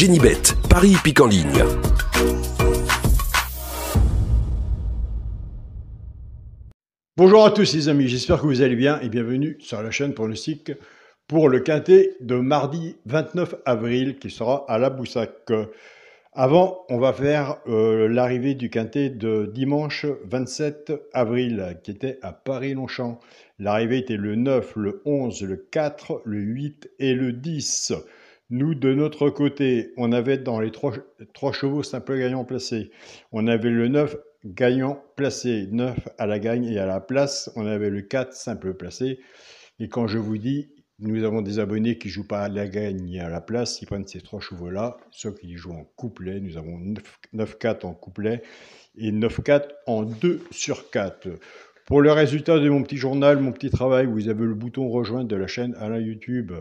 Génibet, Paris hippique en ligne. Bonjour à tous les amis, j'espère que vous allez bien et bienvenue sur la chaîne pronostic pour le quintet de mardi 29 avril qui sera à la Boussac. Avant, on va faire l'arrivée du quintet de dimanche 27 avril qui était à Paris-Longchamp. L'arrivée était le 9, le 11, le 4, le 8 et le 10. Nous, de notre côté, on avait dans les trois chevaux simples gagnants placés, on avait le 9 gagnant placé, 9 à la gagne et à la place, on avait le 4 simple placé. Et quand je vous dis, nous avons des abonnés qui ne jouent pas à la gagne ni à la place, ils prennent ces trois chevaux-là, ceux qui jouent en couplet, nous avons 9-4 en couplet et 9-4 en 2 sur 4. Pour le résultat de mon petit journal, mon petit travail, vous avez le bouton rejoindre de la chaîne Alain YouTube.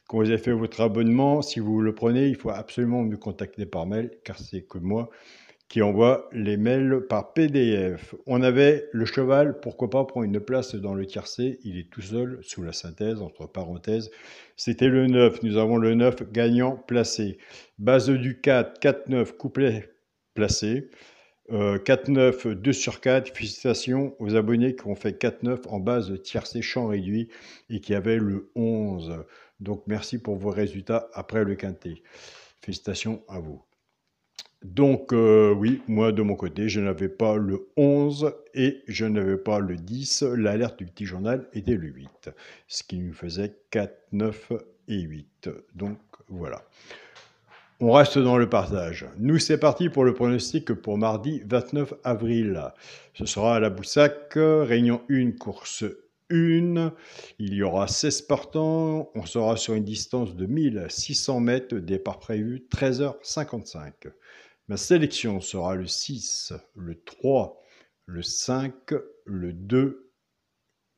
Quand vous avez fait votre abonnement, si vous le prenez, il faut absolument me contacter par mail, car c'est que moi qui envoie les mails par PDF. On avait le cheval, pourquoi pas prendre une place dans le tiercé, il est tout seul sous la synthèse, entre parenthèses. C'était le 9, nous avons le 9 gagnant placé. Base du 4, 4-9, couplet placé. 4-9, 2 sur 4, félicitations aux abonnés qui ont fait 4-9 en base de tiercé champ réduit et qui avaient le 11. Donc merci pour vos résultats après le quintet. Félicitations à vous. Donc oui, moi de mon côté, je n'avais pas le 11 et je n'avais pas le 10. L'alerte du petit journal était le 8, ce qui nous faisait 4, 9 et 8. Donc voilà. On reste dans le partage. Nous, c'est parti pour le pronostic pour mardi 29 avril. Ce sera à la Boussac, réunion 1, course 1. Il y aura 16 partants. On sera sur une distance de 1600 mètres, départ prévu 13h55. Ma sélection sera le 6, le 3, le 5, le 2,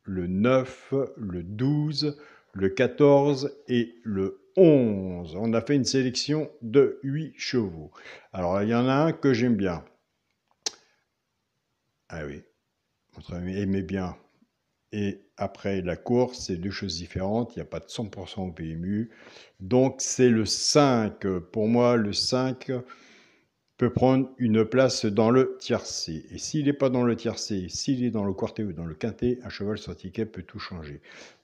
le 9, le 12, le 14 et le 11. On a fait une sélection de 8 chevaux. Alors, il y en a un que j'aime bien. Ah oui, votre ami aimait bien. Et après la course, c'est deux choses différentes. Il n'y a pas de 100% au PMU. Donc, c'est le 5. Pour moi, le 5... peut prendre une place dans le tiercé. Et s'il n'est pas dans le tiercé, s'il est dans le quartet ou dans le quintet, un cheval sur ticket peut tout changer.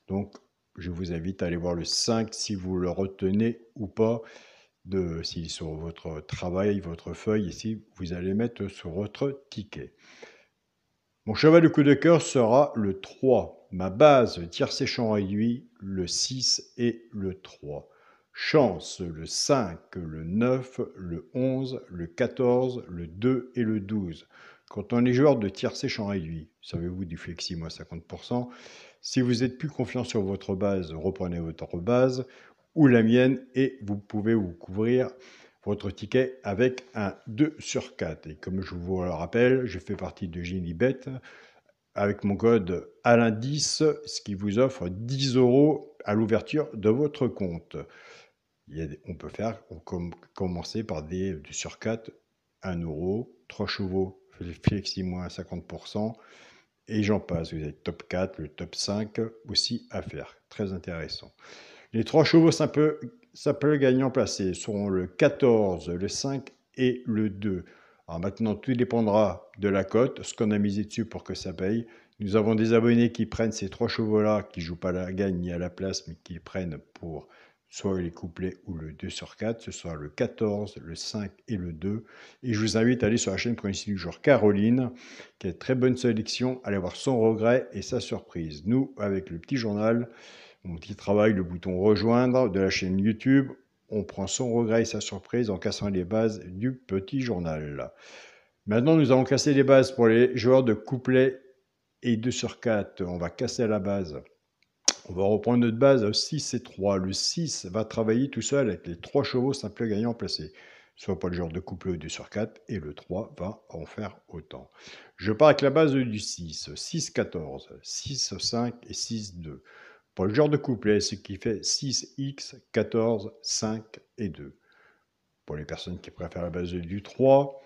Donc, je vous invite à aller voir le 5 si vous le retenez ou pas, s'il est sur votre travail, votre feuille, et si vous allez mettre sur votre ticket. Mon cheval de coup de cœur sera le 3. Ma base tiercé champ réduit, le 6 et le 3. Chance, le 5, le 9, le 11, le 14, le 2 et le 12. Quand on est joueur de tiercé champ réduit, savez-vous du flexi moins 50%, si vous êtes plus confiant sur votre base, reprenez votre base ou la mienne et vous pouvez vous couvrir votre ticket avec un 2 sur 4. Et comme je vous le rappelle, je fais partie de Génibet avec mon code ALAIN10, ce qui vous offre 10 € à l'ouverture de votre compte. On peut commencer par des 2 sur 4, 1 €, 3 chevaux, flexi moins 50%, et j'en passe. Vous avez le top 4, le top 5 aussi à faire. Très intéressant. Les 3 chevaux simples gagnants placés seront le 14, le 5 et le 2. Alors maintenant, tout dépendra de la cote, ce qu'on a misé dessus pour que ça paye. Nous avons des abonnés qui prennent ces 3 chevaux-là, qui ne jouent pas à la gagne ni à la place, mais qui prennent pour soit les couplets ou le 2 sur 4. Ce sera le 14, le 5 et le 2. Et je vous invite à aller sur la chaîne pronostic du jour Caroline, qui a une très bonne sélection. Allez voir son regret et sa surprise. Nous, avec le petit journal, mon petit travail, le bouton rejoindre de la chaîne YouTube, on prend son regret et sa surprise en cassant les bases du petit journal. Maintenant, nous allons casser les bases pour les joueurs de couplet et 2 sur 4. On va casser la base. On va reprendre notre base 6 et 3. Le 6 va travailler tout seul avec les 3 chevaux simples gagnants placés. Soit pas le genre de couplet 2 sur 4. Et le 3 va en faire autant. Je pars avec la base du 6. 6-14, 6-5 et 6-2. Pour le genre de couplet, ce qui fait 6x, 14, 5 et 2. Pour les personnes qui préfèrent la base du 3,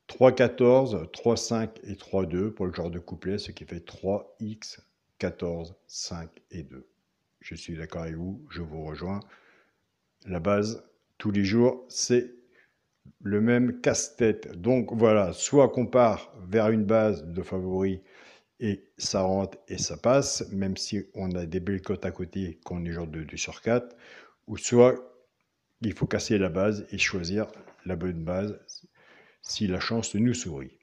3, 14, 3, 5 et 3, 2. Pour le genre de couplet, ce qui fait 3x, 14, 5 et 2. Je suis d'accord avec vous, je vous rejoins. La base tous les jours, c'est le même casse-tête. Donc voilà, soit qu'on part vers une base de favoris et ça rentre et ça passe, même si on a des belles cotes à côté, qu'on est genre de 2 sur 4, ou soit il faut casser la base et choisir la bonne base si la chance nous sourit.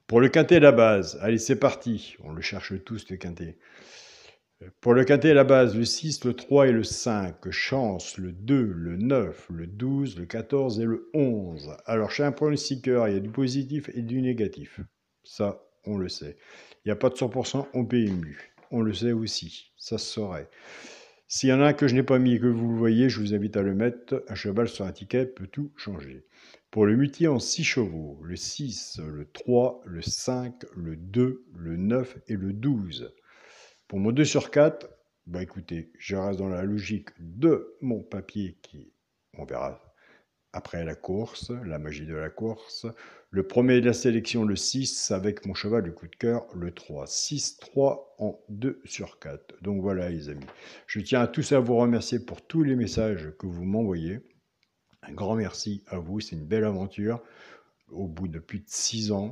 Pour le quintet, la base, allez c'est parti, on le cherche tous le quintet. Pour le quintet, la base, le 6, le 3 et le 5. Chance, le 2, le 9, le 12, le 14 et le 11. Alors, chez un pronostiqueur, il y a du positif et du négatif. Ça, on le sait. Il n'y a pas de 100% au PMU. On le sait aussi. Ça se saurait. S'il y en a un que je n'ai pas mis et que vous le voyez, je vous invite à le mettre. Un cheval sur un ticket peut tout changer. Pour le multi en 6 chevaux, le 6, le 3, le 5, le 2, le 9 et le 12. Pour mon 2 sur 4, bah écoutez, je reste dans la logique de mon papier qui, on verra après la course, la magie de la course. Le premier de la sélection, le 6, avec mon cheval de coup de cœur, le 3. 6-3 en 2 sur 4. Donc voilà les amis. Je tiens à tous à vous remercier pour tous les messages que vous m'envoyez. Un grand merci à vous, c'est une belle aventure au bout de plus de 6 ans.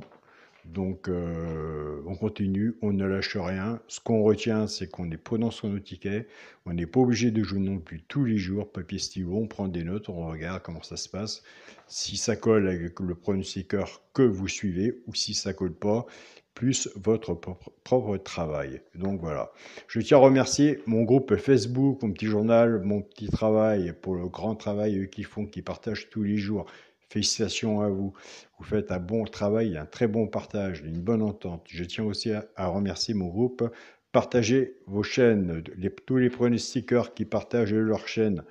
Donc, on continue, on ne lâche rien. Ce qu'on retient, c'est qu'on est prudent sur nos tickets. On n'est pas obligé de jouer non plus tous les jours, papier stylo, on prend des notes, on regarde comment ça se passe. Si ça colle avec le pronostiqueur que vous suivez, ou si ça colle pas, plus votre propre travail. Donc voilà. Je tiens à remercier mon groupe Facebook, mon petit journal, mon petit travail, pour le grand travail qu'ils font, qu'ils partagent tous les jours. Félicitations à vous. Vous faites un bon travail, un très bon partage, une bonne entente. Je tiens aussi à remercier mon groupe. Partagez vos chaînes, tous les pronostiqueurs qui partagent leur chaîne,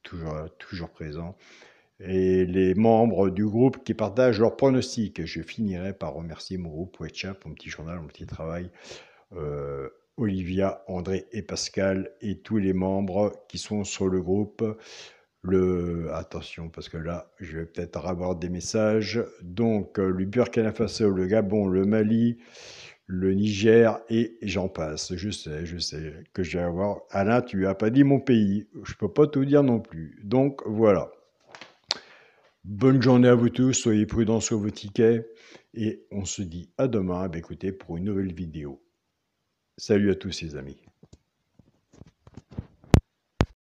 toujours présents, et les membres du groupe qui partagent leurs pronostics. Je finirai par remercier mon groupe WhatsApp, mon petit journal, mon petit travail, Olivia, André et Pascal, et tous les membres qui sont sur le groupe. Attention, parce que là, je vais peut-être avoir des messages. Donc, le Burkina Faso, le Gabon, le Mali, le Niger, et j'en passe. Je sais que je vais avoir... Alain, tu n'as pas dit mon pays. Je ne peux pas tout dire non plus. Donc, voilà. Bonne journée à vous tous. Soyez prudents sur vos tickets. Et on se dit à demain, écoutez, pour une nouvelle vidéo. Salut à tous les amis.